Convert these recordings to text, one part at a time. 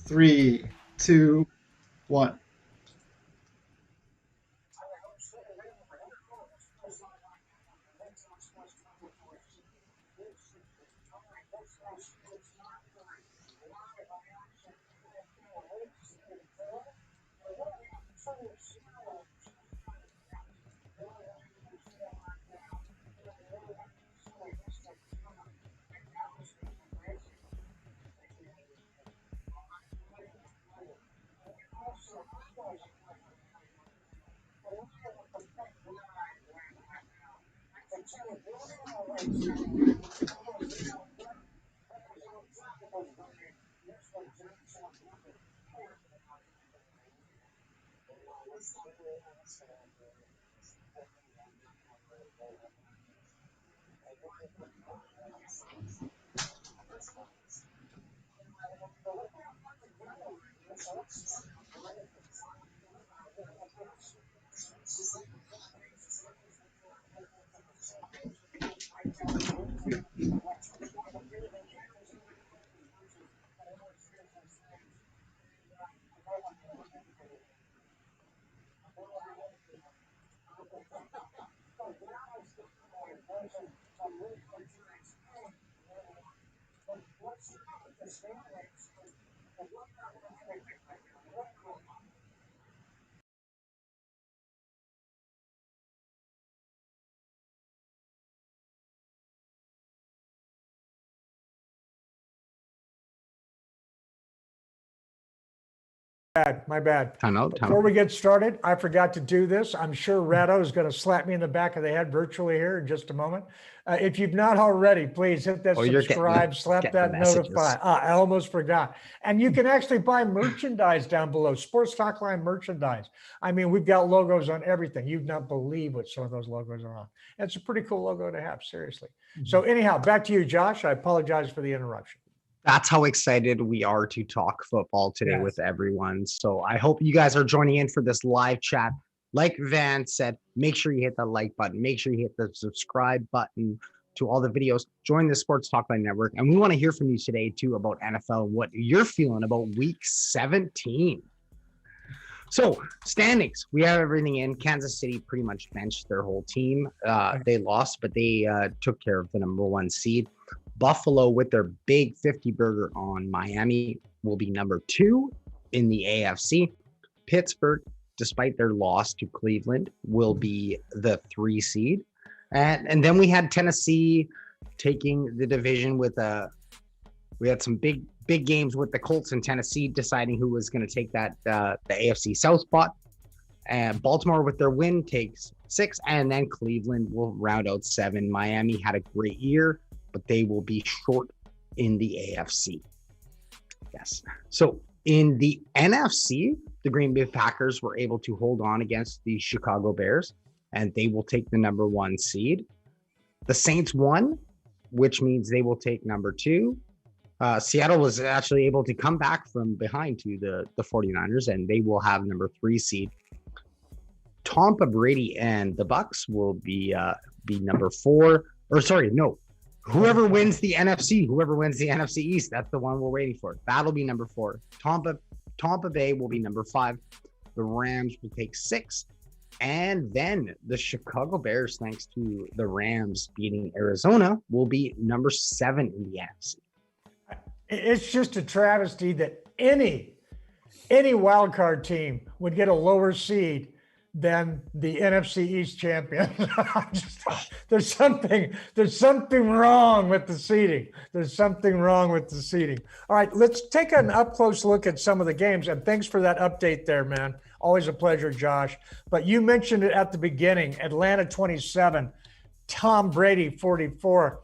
Three, two, one. My bad. Time Before out. we get started, I forgot to do this. I'm sure Rado is going to slap me in the back of the head virtually here in just a moment. If you've not already, please hit that subscribe, slap that notify. I almost forgot. And you can actually buy merchandise down below, Sports Talk Line merchandise. I mean, we've got logos on everything. You'd not believe what some of those logos are on. And it's a pretty cool logo to have, seriously. So anyhow, back to you, Josh. I apologize for the interruption. That's how excited we are to talk football today with everyone. So I hope you guys are joining in for this live chat. Like Van said, make sure you hit the like button. Make sure you hit the subscribe button to all the videos. Join the Sports Talk Line Network. And we want to hear from you today, too, about NFL, what you're feeling about Week 17. So standings, we have everything in. Kansas City pretty much benched their whole team. They lost, but they took care of the number 1 seed. Buffalo, with their big 50 burger on Miami, will be number 2 in the AFC. Pittsburgh, despite their loss to Cleveland, will be the 3 seed. And then we had Tennessee taking the division with we had some big games with the Colts and Tennessee deciding who was going to take that the AFC South spot. And Baltimore, with their win, takes 6, and then Cleveland will round out 7. Miami had a great year, but they will be short in the AFC. Yes. So in the NFC, the Green Bay Packers were able to hold on against the Chicago Bears, and they will take the number 1 seed. The Saints won, which means they will take number 2. Seattle was actually able to come back from behind to the 49ers, and they will have number 3 seed. Tampa Brady and the Bucks will be number 4. Or sorry, no. Whoever wins the NFC East, that's the one we're waiting for. That'll be number 4. Tampa Bay will be number 5. The Rams will take 6. And then the Chicago Bears, thanks to the Rams beating Arizona, will be number 7 in the NFC. It's just a travesty that any wild card team would get a lower seed than the NFC East champion. There's something wrong with the seeding. There's something wrong with the seeding. All right, let's take an up close look at some of the games. And thanks for that update there, man. Always a pleasure, Josh. But you mentioned it at the beginning, Atlanta 27, Tom Brady 44.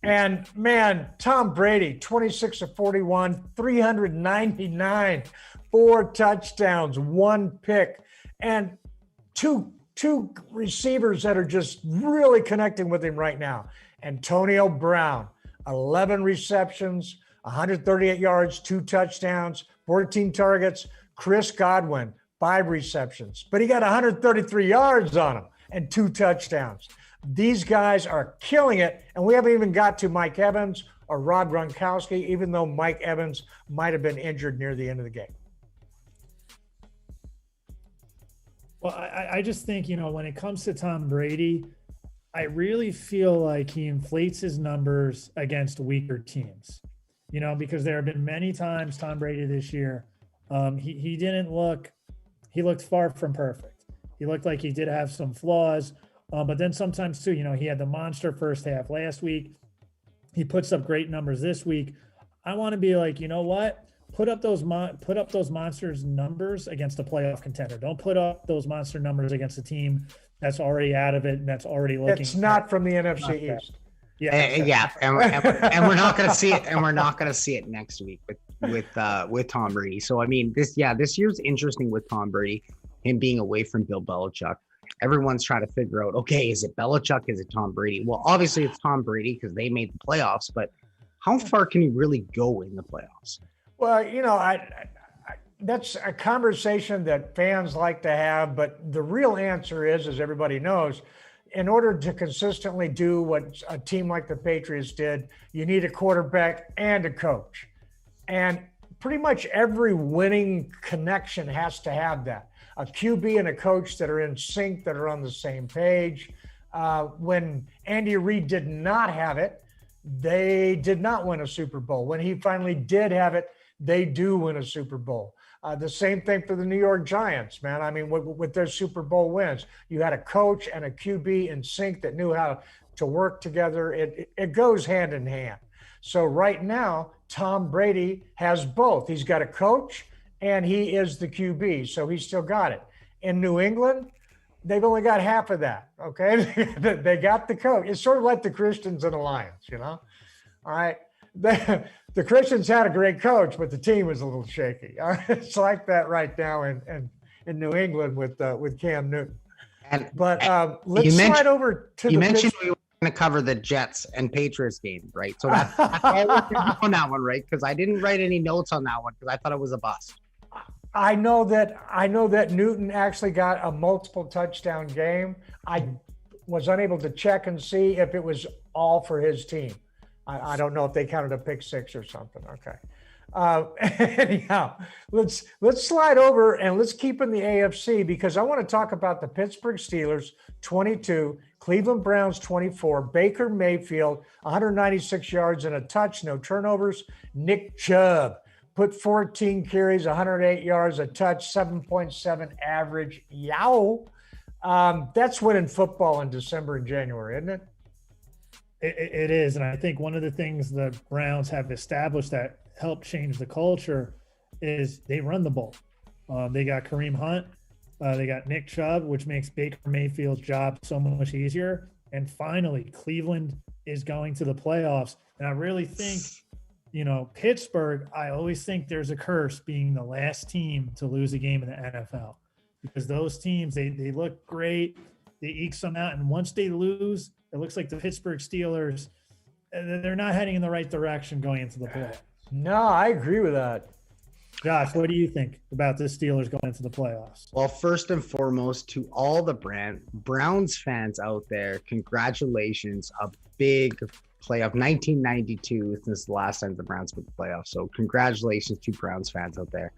And man, Tom Brady, 26 of 41, 399, 4 touchdowns, 1 pick, and two receivers that are just really connecting with him right now. Antonio Brown, 11 receptions, 138 yards, 2 touchdowns, 14 targets. Chris Godwin, 5 receptions, but he got 133 yards on him and 2 touchdowns. These guys are killing it, and we haven't even got to Mike Evans or Rob Gronkowski, even though Mike Evans might have been injured near the end of the game. Well, I just think, when it comes to Tom Brady, I really feel like he inflates his numbers against weaker teams, because there have been many times Tom Brady this year, he looked far from perfect. He looked like he did have some flaws, but then sometimes too, he had the monster first half last week. He puts up great numbers this week. I want to be like, you know what? Put up those monsters numbers against a playoff contender. Don't put up those monster numbers against a team that's already out of it and that's already looking. It's not from the NFC East. Yeah, and we're not going to see it, and we're not going to see it next week with Tom Brady. So I mean, this year's interesting with Tom Brady, him being away from Bill Belichick. Everyone's trying to figure out, okay, is it Belichick? Is it Tom Brady? Well, obviously it's Tom Brady because they made the playoffs, but how far can he really go in the playoffs? Well, that's a conversation that fans like to have, but the real answer is, as everybody knows, in order to consistently do what a team like the Patriots did, you need a quarterback and a coach. And pretty much every winning connection has to have that. A QB and a coach that are in sync, that are on the same page. When Andy Reid did not have it, they did not win a Super Bowl. When he finally did have it, they do win a Super Bowl. The same thing for the New York Giants, man. I mean, with their Super Bowl wins, you had a coach and a QB in sync that knew how to work together. It goes hand in hand. So right now, Tom Brady has both. He's got a coach and he is the QB, so he's still got it. In New England, they've only got half of that, okay? They got the coach. It's sort of like the Christians and the Lions, All right? The Christians had a great coach, but the team was a little shaky. All right? It's like that right now in New England with Cam Newton. Let's slide over to you mentioned we were going to cover the Jets and Patriots game, right? So that's all we're going to do on that one, right? Because I didn't write any notes on that one because I thought it was a bust. I know that Newton actually got a multiple touchdown game. I was unable to check and see if it was all for his team. I don't know if they counted a pick six or something. Okay. Anyhow, let's slide over and let's keep in the AFC because I want to talk about the Pittsburgh Steelers 22, Cleveland Browns 24, Baker Mayfield 196 yards and a touch, no turnovers. Nick Chubb put 14 carries, 108 yards, a touch, 7.7 average. Yow. That's winning football in December and January, isn't it? It is. And I think one of the things the Browns have established that helped change the culture is they run the ball. They got Kareem Hunt. They got Nick Chubb, which makes Baker Mayfield's job so much easier. And finally, Cleveland is going to the playoffs. And I really think, Pittsburgh, I always think there's a curse being the last team to lose a game in the NFL because those teams, they look great. They eke some out. And once they lose, it looks like the Pittsburgh Steelers, they're not heading in the right direction going into the playoffs. No, I agree with that. Josh, what do you think about the Steelers going into the playoffs? Well, first and foremost, to all the Browns fans out there, congratulations. A big playoff. 1992 since the last time the Browns made the playoffs. So congratulations to Browns fans out there.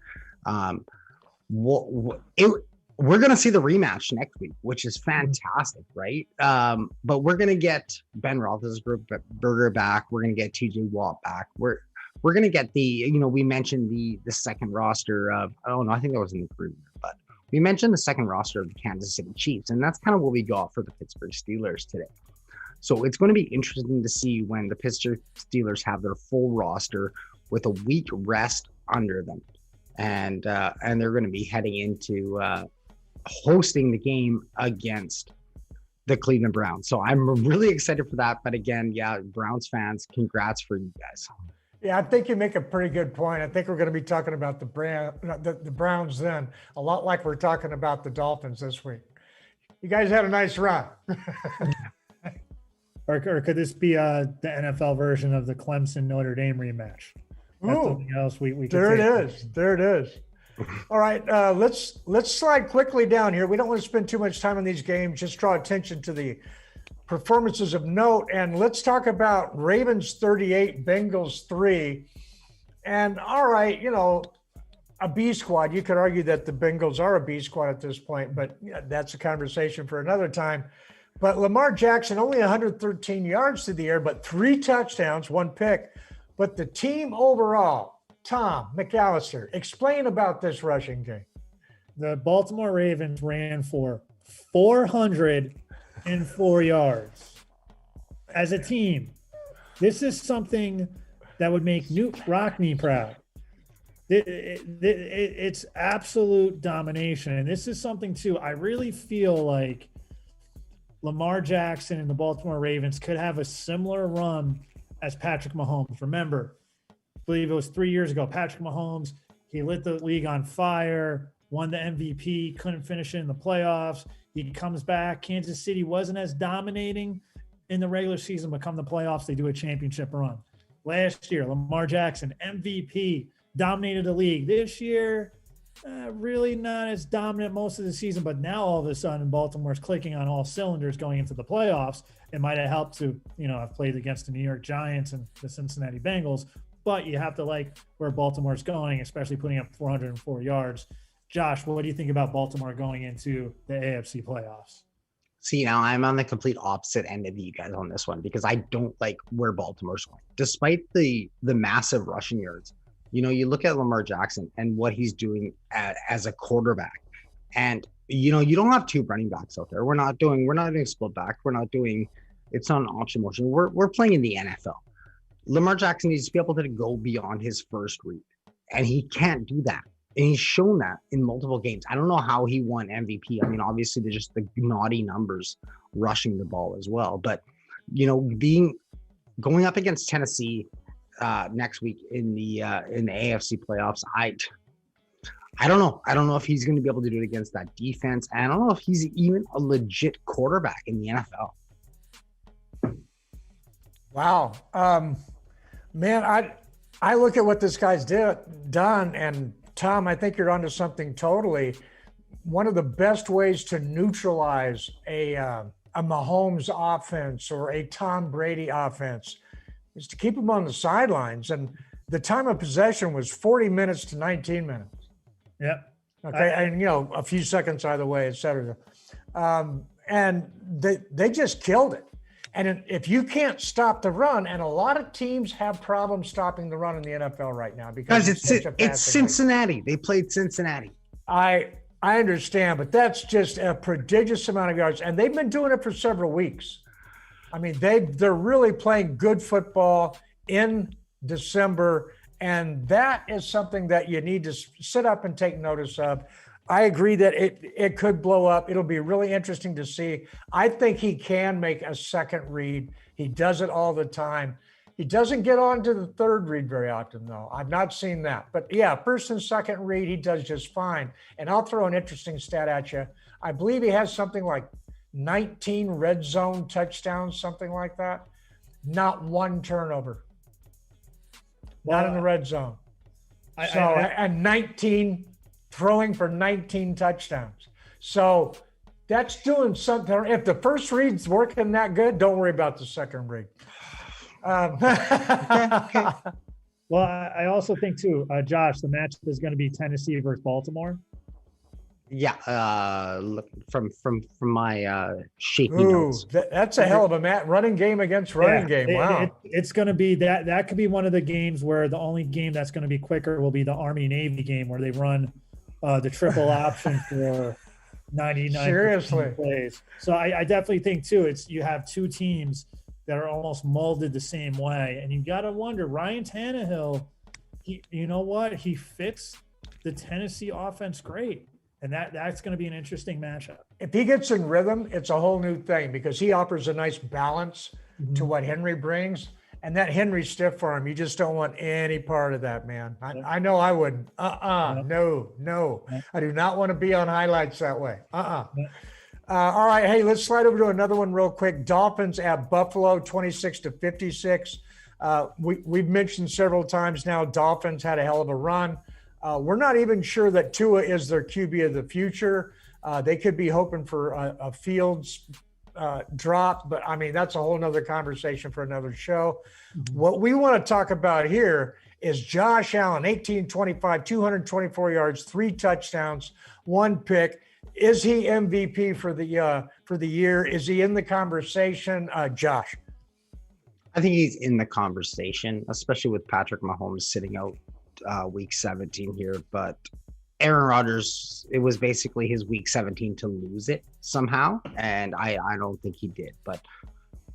We're going to see the rematch next week, which is fantastic, right? But we're going to get Ben Roethlisberger back. We're going to get TJ Watt back. We're going to get we mentioned the second roster of, I think that was in the preview, but we mentioned the second roster of the Kansas City Chiefs, and that's kind of what we got for the Pittsburgh Steelers today. So it's going to be interesting to see when the Pittsburgh Steelers have their full roster with a week rest under them. And they're going to be heading into hosting the game against the Cleveland Browns. So I'm really excited for that. But again, Browns fans, congrats for you guys. Yeah, I think you make a pretty good point. I think we're going to be talking about the Browns then, a lot like we're talking about the Dolphins this week. You guys had a nice run. or could this be the NFL version of the Clemson Notre Dame rematch? That's something else we could There it is. All right, let's slide quickly down here. We don't want to spend too much time on these games. Just draw attention to the performances of note. And let's talk about Ravens 38, Bengals 3. And all right, a B squad. You could argue that the Bengals are a B squad at this point, but that's a conversation for another time. But Lamar Jackson, only 113 yards through the air, but 3 touchdowns, 1 pick. But the team overall, Tom McAllister, explain about this rushing game. The Baltimore Ravens ran for 404 yards. As a team, this is something that would make Newt Rockne proud. It's absolute domination. And this is something, too, I really feel like Lamar Jackson and the Baltimore Ravens could have a similar run as Patrick Mahomes. Remember, I believe it was 3 years ago, Patrick Mahomes, he lit the league on fire, won the MVP, couldn't finish it in the playoffs. He comes back. Kansas City wasn't as dominating in the regular season, but come the playoffs, they do a championship run. Last year, Lamar Jackson, MVP, dominated the league. This year, really not as dominant most of the season, but now all of a sudden Baltimore's clicking on all cylinders going into the playoffs. It might have helped to, have played against the New York Giants and the Cincinnati Bengals, but you have to like where Baltimore's going, especially putting up 404 yards. Josh, what do you think about Baltimore going into the AFC playoffs? See, now I'm on the complete opposite end of you guys on this one because I don't like where Baltimore's going. Despite the massive rushing yards, you look at Lamar Jackson and what he's doing as a quarterback. And, you don't have 2 running backs out there. We're not doing split back. It's not an option motion. We're playing in the NFL. Lamar Jackson needs to be able to go beyond his first read. And he can't do that. And he's shown that in multiple games. I don't know how he won MVP. I mean, obviously, they're just the naughty numbers rushing the ball as well. But, going up against Tennessee next week in the AFC playoffs, I don't know. I don't know if he's going to be able to do it against that defense. And I don't know if he's even a legit quarterback in the NFL. Wow. Man, I look at what this guy's done, and Tom, I think you're onto something totally. One of the best ways to neutralize a Mahomes offense or a Tom Brady offense is to keep them on the sidelines. And the time of possession was 40 minutes to 19 minutes. Yep. Okay. And, a few seconds either way, et cetera. And they just killed it. And if you can't stop the run, and a lot of teams have problems stopping the run in the NFL right now because it's Cincinnati. They played Cincinnati. I understand, but that's just a prodigious amount of yards, and they've been doing it for several weeks. I mean, they're really playing good football in December, and that is something that you need to sit up and take notice of. I agree that it could blow up. It'll be really interesting to see. I think he can make a second read. He does it all the time. He doesn't get on to the third read very often, though. I've not seen that. But, yeah, first and second read, he does just fine. And I'll throw an interesting stat at you. I believe he has something like 19 red zone touchdowns, something like that. Not one turnover. Not in the red zone. And 19 throwing for 19 touchdowns. So that's doing something. If the first read's working that good, don't worry about the second read. Okay. Well, I also think too, Josh, the matchup is going to be Tennessee versus Baltimore. Yeah, look from my shaky notes. That's a hell of a running game against running game. Wow, it's going to be that. That could be one of the games where the only game that's going to be quicker will be the Army-Navy game where they run the triple option for 99 plays. So I definitely think too, you have 2 teams that are almost molded the same way, and you got to wonder, Ryan Tannehill, you know what? He fits the Tennessee offense great. And that's going to be an interesting matchup. If he gets in rhythm, it's a whole new thing because he offers a nice balance to what Henry brings. And that Henry stiff arm, you just don't want any part of that, man. I know I wouldn't. No. I do not want to be on highlights that way. All right, hey, let's slide over to another one real quick. Dolphins at Buffalo, 26-56. We've mentioned several times now, Dolphins had a hell of a run. We're not even sure that Tua is their QB of the future. They could be hoping for a Fields dropped, but I mean, that's a whole nother conversation for another show. What we want to talk about here is Josh Allen, 18-25, 224 yards, 3 touchdowns, 1 pick. Is he MVP for the year? Is he in the conversation? Josh? I think he's in the conversation, especially with Patrick Mahomes sitting out week 17 here. But Aaron Rodgers, it was basically his week 17 to lose it somehow. And I don't think he did. But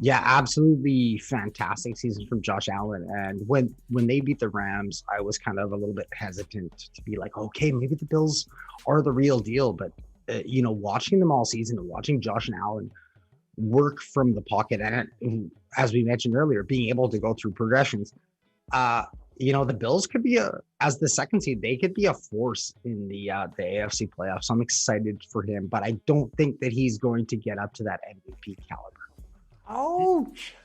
yeah, absolutely fantastic season from Josh Allen. And when they beat the Rams, I was kind of a little bit hesitant to be like, okay, maybe the Bills are the real deal. But, watching them all season and watching Josh and Allen work from the pocket, and as we mentioned earlier, being able to go through progressions, the Bills could be as the second seed, they could be a force in the AFC playoffs. I'm excited for him, but I don't think that he's going to get up to that MVP caliber. Ouch.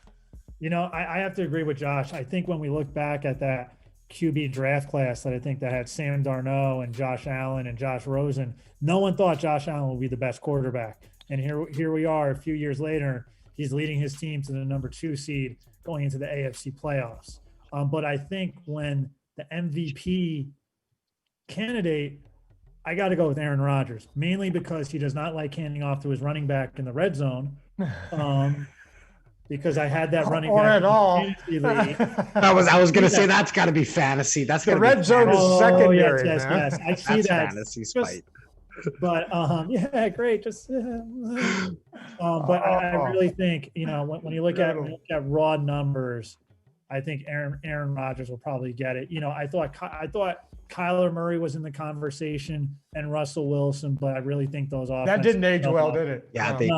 I have to agree with Josh. I think when we look back at that QB draft class that had Sam Darnold and Josh Allen and Josh Rosen, no one thought Josh Allen would be the best quarterback. And here we are a few years later, he's leading his team to the number 2 seed going into the AFC playoffs. But I think when the MVP candidate, I got to go with Aaron Rodgers, mainly because he does not like handing off to his running back in the red zone. Because I had that running or back at all. I was going to say that's got to be fantasy. That's the red zone is secondary. Yes. I see that's that. Fantasy spite. But yeah, great. Just but I really think when you look at raw numbers, I think Aaron Rodgers will probably get it. I thought Kyler Murray was in the conversation and Russell Wilson, but I really think those that didn't age well, did it? Yeah, they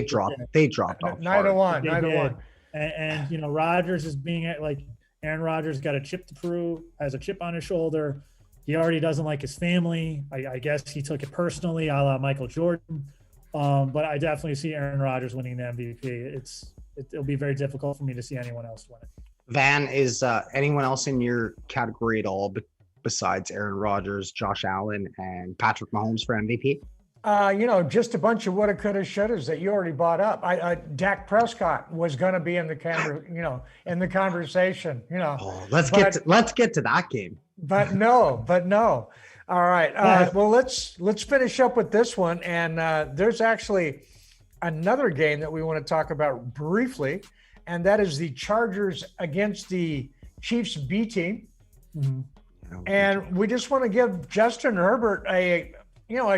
dropped off. 9-1. And Rodgers is being like Aaron Rodgers got a chip to prove, has a chip on his shoulder. He already doesn't like his family. I guess he took it personally, a la Michael Jordan. But I definitely see Aaron Rodgers winning the MVP. It'll be very difficult for me to see anyone else win it. Van, is anyone else in your category at all besides Aaron Rodgers, Josh Allen, and Patrick Mahomes for MVP? Just a bunch of woulda, coulda, shouldas that you already brought up. Dak Prescott was going to be in the conversation. Oh, let's get to that game. But no. All right. Well, let's finish up with this one. And there's actually another game that we want to talk about briefly, and that is the Chargers against the Chiefs B team. Mm-hmm. And we just want to give Justin Herbert a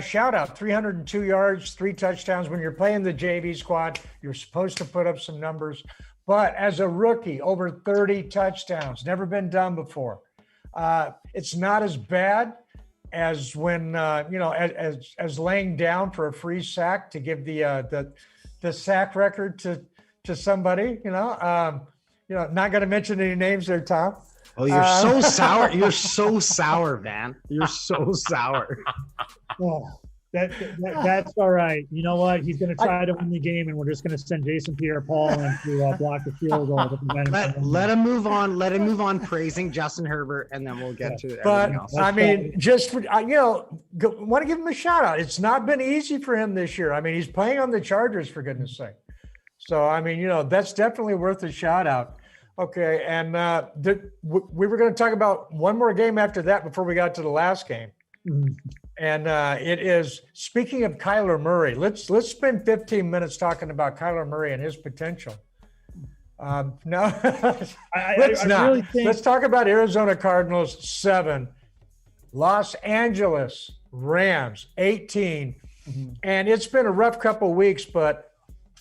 shout out. 302 yards, 3 touchdowns. When you're playing the JV squad, you're supposed to put up some numbers. But as a rookie, over 30 touchdowns, never been done before. It's not as bad as when as laying down for a free sack to give the sack record to somebody. Not going to mention any names there, Tom. Oh, you're so sour. You're so sour, man. You're so sour. Oh, that's all right. You know what? He's going to try to win the game, and we're just going to send Jason Pierre-Paul in to block the field goal to prevent him. Let him move on. Let him move on praising Justin Herbert, and then we'll get to everything else. I mean, just for, want to give him a shout out. It's not been easy for him this year. I mean, he's playing on the Chargers, for goodness sake. So, I mean, that's definitely worth a shout out. Okay, and we were going to talk about one more game after that before we got to the last game. And it is, speaking of Kyler Murray, let's spend 15 minutes talking about Kyler Murray and his potential. No, let's not. Really think... Let's talk about Arizona Cardinals 7, Los Angeles Rams 18. Mm-hmm. And it's been a rough couple of weeks, but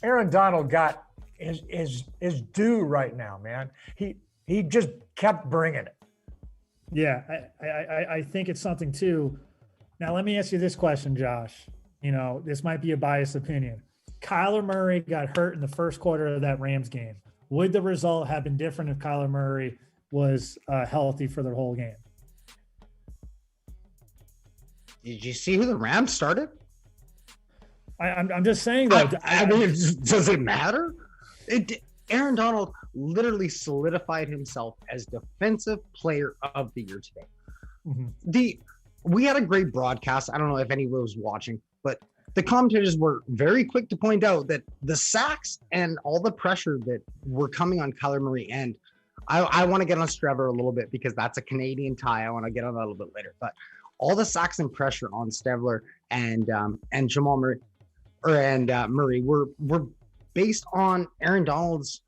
Aaron Donald got is due right now, man. He just kept bringing it. Yeah, I think it's something too. Now, let me ask you this question, Josh. This might be a biased opinion. Kyler Murray got hurt in the first quarter of that Rams game. Would the result have been different if Kyler Murray was healthy for the whole game? Did you see who the Rams started? I'm just saying that. I mean, does it matter? Aaron Donald literally solidified himself as defensive player of the year today. Mm-hmm. We had a great broadcast. I don't know if anyone was watching, but the commentators were very quick to point out that the sacks and all the pressure that were coming on Kyler Murray, and I want to get on Trevor a little bit because that's a Canadian tie. I want to get on that a little bit later, but all the sacks and pressure on Stevler and Jamal Murray Murray were based on Aaron Donald's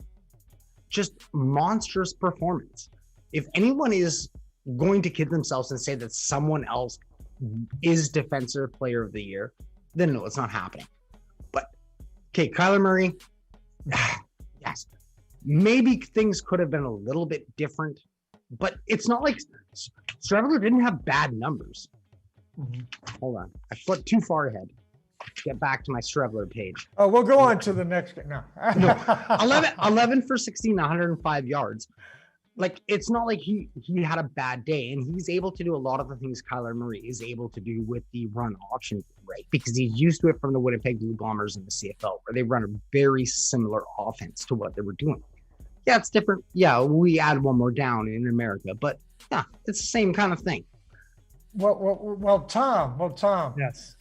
just monstrous performance. If anyone is going to kid themselves and say that someone else is Defensive Player of the Year, then no, it's not happening. But okay, Kyler Murray, yes, maybe things could have been a little bit different, but it's not like Stravler didn't have bad numbers. Hold on, I flipped too far ahead. Get back to my Stravler page. Oh, we'll go on to the next game. No. 11 for 16, 105 yards. Like, it's not like he had a bad day, and he's able to do a lot of the things Kyler Murray is able to do with the run option, right? Because he's used to it from the Winnipeg Blue Bombers in the CFL, where they run a very similar offense to what they were doing. Yeah, it's different. Yeah, we add one more down in America, but yeah, it's the same kind of thing. Well, Tom. Yes.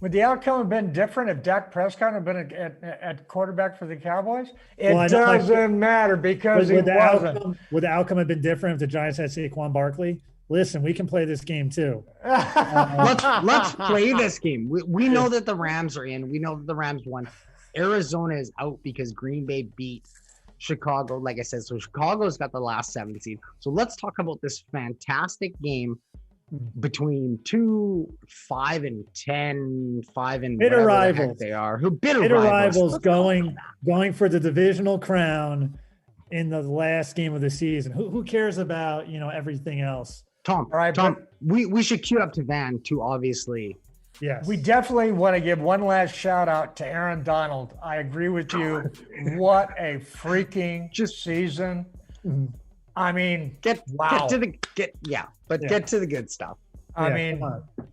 Would the outcome have been different if Dak Prescott had been at quarterback for the Cowboys? It doesn't matter because would the outcome have been different if the Giants had Saquon Barkley? Listen, we can play this game too. Let's play this game. We know that the Rams are in. We know that the Rams won. Arizona is out because Green Bay beat Chicago. Like I said, so Chicago's got the last 7 seed. So let's talk about this fantastic game between 2 5-10, 5 and bitter rivals. They are who bitter rivals going for the divisional crown in the last game of the season. Who cares about everything else? Tom, all right, Tom, we should cue up to Van to obviously. Yes, we definitely want to give one last shout out to Aaron Donald. I agree with you. What a freaking season! I mean, get to the good stuff. I mean,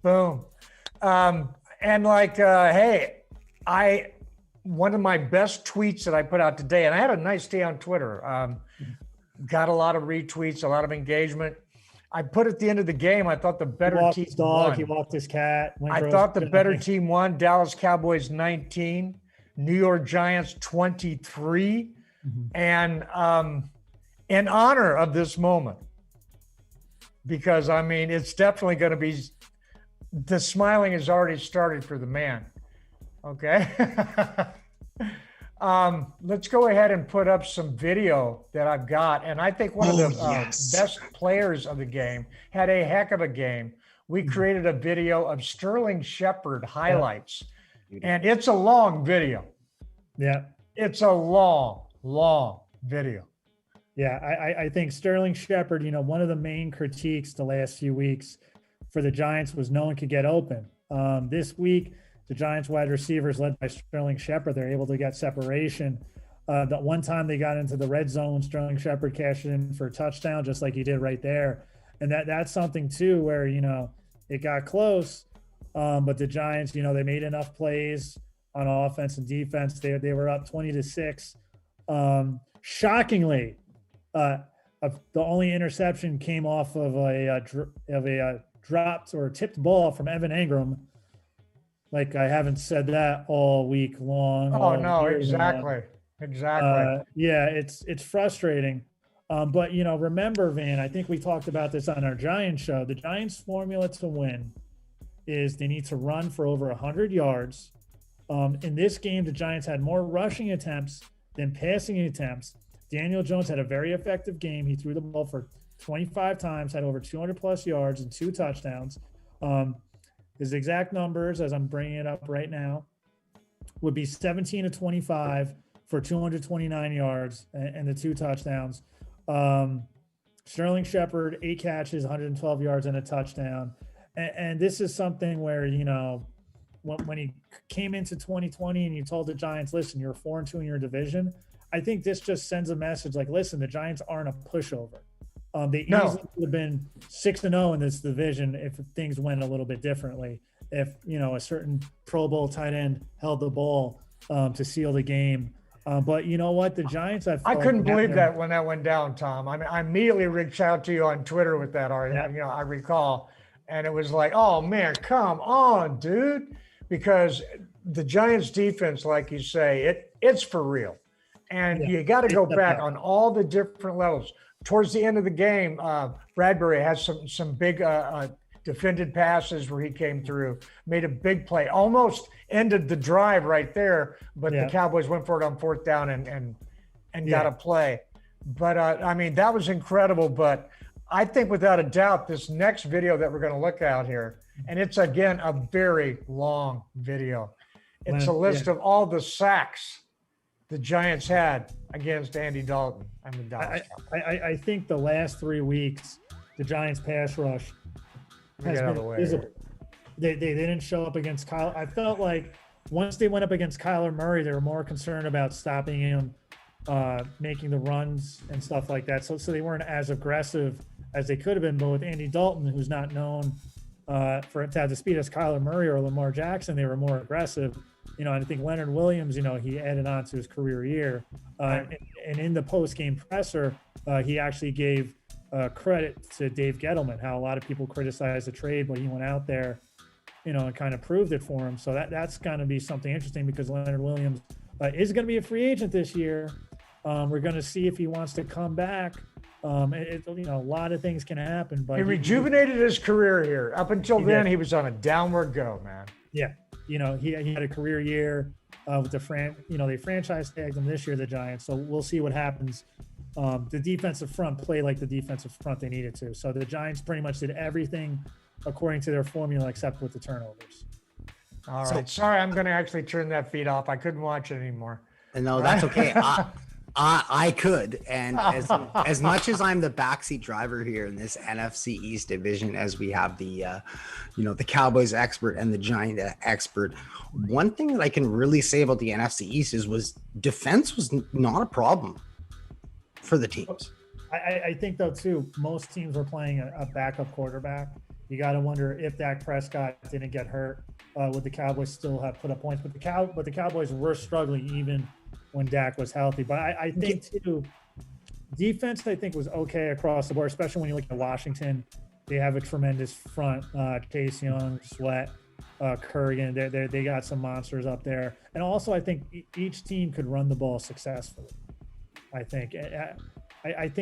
boom. And like, hey, one of my best tweets that I put out today, and I had a nice day on Twitter. Got a lot of retweets, a lot of engagement. I put at the end of the game, I thought the better team his dog, won. He walked his cat. I thought the better team won. Dallas Cowboys 19, New York Giants 23, and in honor of this moment, because I mean, it's definitely going to be, the smiling has already started for the man. Okay. Let's go ahead and put up some video that I've got. And I think one of the best players of the game had a heck of a game. We created a video of Sterling Shepard highlights, and it's a long video. Yeah. It's a long video. Yeah, I think Sterling Shepard, one of the main critiques the last few weeks for the Giants was no one could get open. This week, the Giants wide receivers led by Sterling Shepard, they're able to get separation. The one time they got into the red zone, Sterling Shepard cashed in for a touchdown, just like he did right there. And that's something too, where, it got close, but the Giants, they made enough plays on offense and defense. They were up 20-6. Shockingly, the only interception came off of a dropped or tipped ball from Evan Engram. Like, I haven't said that all week long. Oh no, exactly. Yeah, it's frustrating. But remember, Van, I think we talked about this on our Giants show. The Giants' formula to win is they need to run for over 100 yards. In this game, the Giants had more rushing attempts than passing attempts. Daniel Jones had a very effective game. He threw the ball for 25 times, had over 200 plus yards and 2 touchdowns. His exact numbers, as I'm bringing it up right now, would be 17-25 for 229 yards and the 2 touchdowns. Sterling Shepard, 8 catches, 112 yards and a touchdown. And this is something where, when he came into 2020 and you told the Giants, listen, you're 4-2 in your division, I think this just sends a message like, listen, the Giants aren't a pushover. They easily would have been 6-0 in this division if things went a little bit differently. If, a certain Pro Bowl tight end held the ball to seal the game. But you know what? The Giants, I couldn't believe that when that went down, Tom. I mean, I immediately reached out to you on Twitter with that, I recall. And it was like, oh, man, come on, dude. because the Giants defense, like you say, it's for real. And you got to go back on all the different levels. Towards the end of the game, Bradbury has some big defended passes where he came through, made a big play, almost ended the drive right there, but the Cowboys went for it on 4th down and got a play. But I mean, that was incredible. But I think without a doubt, this next video that we're going to look at here, and it's again a very long video. It's a list of all the sacks the Giants had against Andy Dalton and the Dallas Cowboys. I think the last 3 weeks, the Giants pass rush has been visible. They didn't show up against Kyle. I felt like once they went up against Kyler Murray, they were more concerned about stopping him, making the runs and stuff like that. So they weren't as aggressive as they could have been. But with Andy Dalton, who's not known for to have the speed as Kyler Murray or Lamar Jackson, they were more aggressive. And I think Leonard Williams, he added on to his career year. And in the post-game presser, he actually gave credit to Dave Gettleman, how a lot of people criticized the trade, but he went out there, and kind of proved it for him. So that's going to be something interesting because Leonard Williams is going to be a free agent this year. We're going to see if he wants to come back. A lot of things can happen. But he rejuvenated his career here. Up until then, he was on a downward go, man. Yeah. He had a career year with they franchise tagged him this year, the Giants. So we'll see what happens. The defensive front played like the defensive front they needed to. So the Giants pretty much did everything according to their formula except with the turnovers. All right. Sorry, I'm going to actually turn that feed off. I couldn't watch it anymore. No, that's okay. I could. And as much as I'm the backseat driver here in this NFC East division, as we have the Cowboys expert and the Giant expert, one thing that I can really say about the NFC East was defense was not a problem for the teams. I think though too, most teams were playing a backup quarterback. You got to wonder if Dak Prescott didn't get hurt, would the Cowboys still have put up points? But the Cowboys were struggling even when Dak was healthy. But I think too, defense I think was okay across the board, especially when you look at Washington. They have a tremendous front. Chase Young, Sweat, Kurgan. They got some monsters up there. And also I think each team could run the ball successfully. I think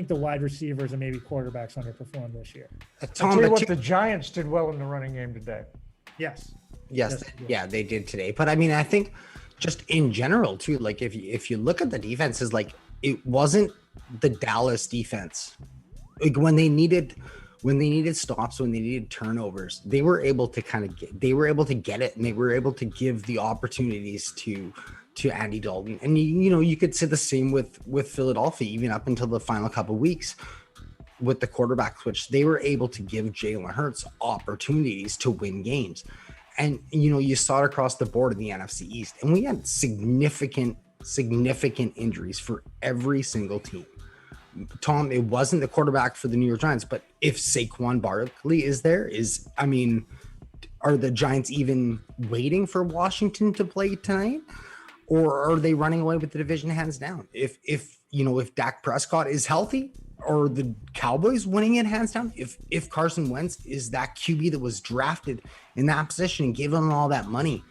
the wide receivers and maybe quarterbacks underperformed this year. I'll tell you what, the Giants did well in the running game today. Yes, they did today. But I mean, I think just in general too, like if you look at the defenses, like it wasn't the Dallas defense. Like when they needed stops, when they needed turnovers, they were able to get it, and they were able to give the opportunities to Andy Dalton. And you could say the same with Philadelphia, even up until the final couple of weeks with the quarterback switch. They were able to give Jalen Hurts opportunities to win games. And you saw it across the board in the NFC East, and we had significant injuries for every single team. Tom, it wasn't the quarterback for the New York Giants, but if Saquon Barkley is there, are the Giants even waiting for Washington to play tonight? Or are they running away with the division hands down? If Dak Prescott is healthy, or the Cowboys winning it hands down? If Carson Wentz is that QB that was drafted in that position and given all that money,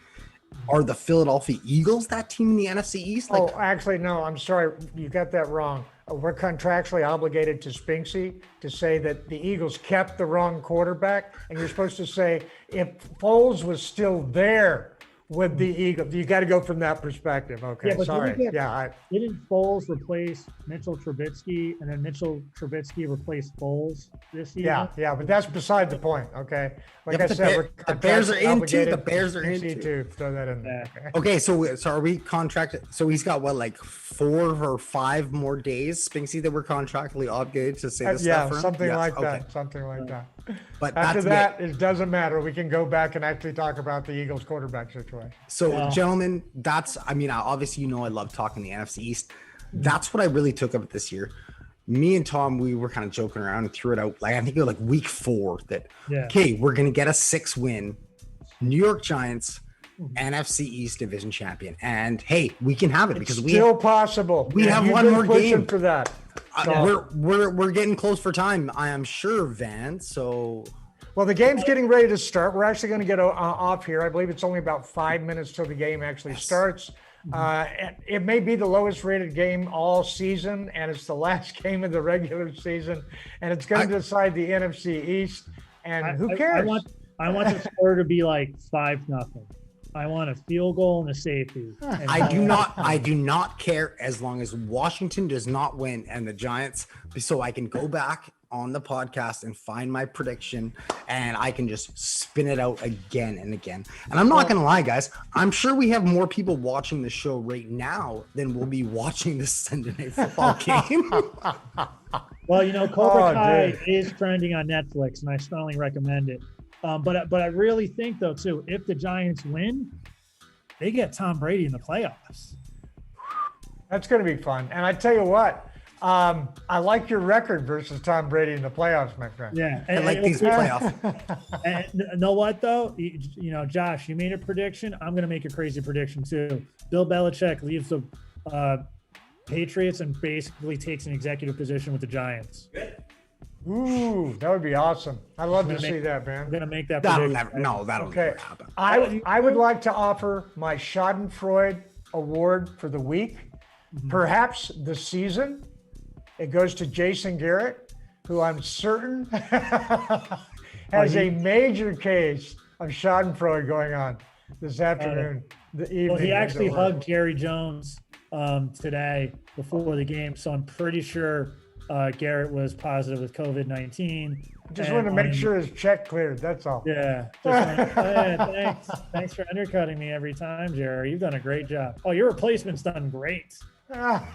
are the Philadelphia Eagles that team in the NFC East? Actually, no, I'm sorry. You got that wrong. We're contractually obligated to Spinksy to say that the Eagles kept the wrong quarterback. And you're supposed to say, if Foles was still there with the Eagles, you got to go from that perspective. Okay, sorry. Didn't Foles replace Mitchell Trubisky, and then Mitchell Trubisky replaced Foles this year? Yeah, but that's beside the point. Okay, like I said, the Bears are into. The Bears are into. To throw that in there. Okay, so are we contracted? So he's got what, 4 or 5 more days, Spinksy, that we're contractually obligated to say this stuff for him? Something like that. Something like that. But after that, it doesn't matter. We can go back and actually talk about the Eagles quarterback situation. So, gentlemen, obviously, I love talking the NFC East. That's what I really took of it this year. Me and Tom, we were kind of joking around and threw it out. I think it was week 4 that, okay, we're going to get a 6-win New York Giants NFC East division champion. And hey, we can have it because we still possible. We have one more game for that. We're getting close for time, I am sure, Van. So Well, the game's getting ready to start. We're actually going to get off here. I believe it's only about 5 minutes till the game actually starts. It may be the lowest rated game all season, and it's the last game of the regular season, and it's going to decide the NFC East. And who cares? I want the score to be like 5-0. I want a field goal and a safety. I do not care as long as Washington does not win and the Giants, so I can go back on the podcast and find my prediction and I can just spin it out again and again. And I'm not going to lie, guys. I'm sure we have more people watching the show right now than will be watching this Sunday Night Football game. Well, Cobra Kai is trending on Netflix, and I strongly recommend it. But I really think, though, too, if the Giants win, they get Tom Brady in the playoffs. That's going to be fun. And I tell you what, I like your record versus Tom Brady in the playoffs, my friend. Yeah. I like these playoffs. And you know what, though? Josh, you made a prediction. I'm going to make a crazy prediction, too. Bill Belichick leaves the Patriots and basically takes an executive position with the Giants. Ooh, that would be awesome. I'd love to see that, man. I'm going to make that That'll prediction. never happen. I would like to offer my Schadenfreude award for the week, perhaps the season. It goes to Jason Garrett, who I'm certain has a major case of Schadenfreude going on this afternoon, the evening. Well, he actually hugged Gary Jones today before the game, so I'm pretty sure Garrett was positive with COVID-19. Just want to make sure his check cleared. That's all. Yeah. Thanks for undercutting me every time, Jerry. You've done a great job. Oh, your replacement's done great. Well,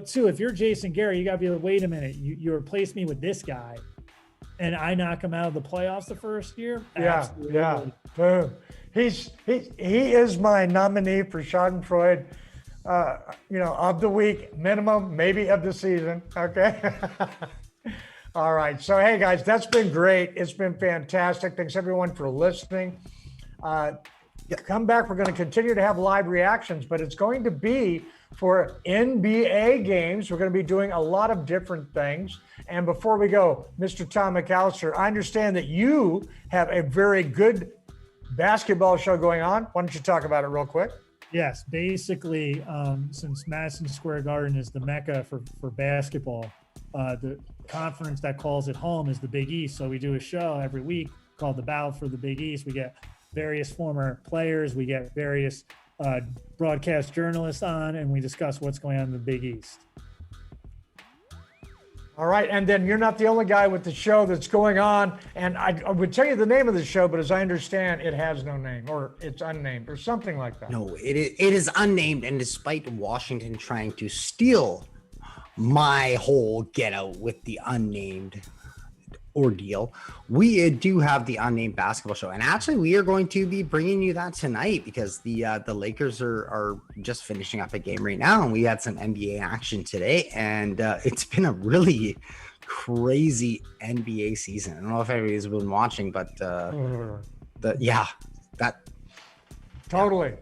too. If you're Jason Garrett, you got to be like, wait a minute. You replace me with this guy, and I knock him out of the playoffs the first year. Absolutely. Yeah. Boom. He is my nominee for Schadenfreude. Of the week, minimum, maybe of the season. Okay. All right. So, hey, guys, that's been great. It's been fantastic. Thanks, everyone, for listening. Come back. We're going to continue to have live reactions, but it's going to be for NBA games. We're going to be doing a lot of different things. And before we go, Mr. Tom McAllister, I understand that you have a very good basketball show going on. Why don't you talk about it real quick? Yes, basically, since Madison Square Garden is the mecca for basketball, the conference that calls it home is the Big East. So we do a show every week called The Battle for the Big East. We get various former players, we get various broadcast journalists on, and we discuss what's going on in the Big East. All right, and then you're not the only guy with the show that's going on, and I would tell you the name of the show, but as I understand, it has no name, or it's unnamed, or something like that. No, it is unnamed, and despite Washington trying to steal my whole get out with the unnamed ordeal, we do have the unnamed basketball show, and actually we are going to be bringing you that tonight because the Lakers are just finishing up a game right now, and we had some NBA action today, and it's been a really crazy NBA season. I don't know if everybody's been watching, but Totally.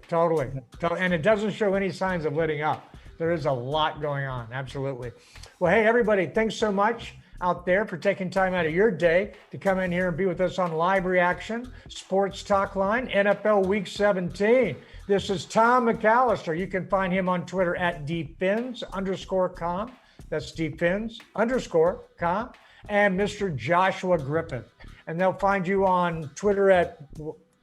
And it doesn't show any signs of letting up. There is a lot going on. Absolutely. Well, hey, everybody, thanks so much out there for taking time out of your day to come in here and be with us on Live Reaction, Sports Talk Line, NFL Week 17. This is Tom McAllister. You can find him on Twitter at dfins_com. That's dfins_com. And Mr. Joshua Griffith. And they'll find you on Twitter at,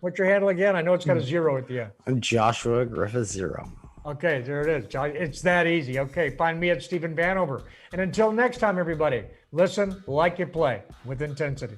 what's your handle again? I know it's got a 0 at the end. I'm Joshua Griffith 0. Okay, there it is. It's that easy. Okay, find me at Stephen Vanover. And until next time, everybody, listen like you play with intensity.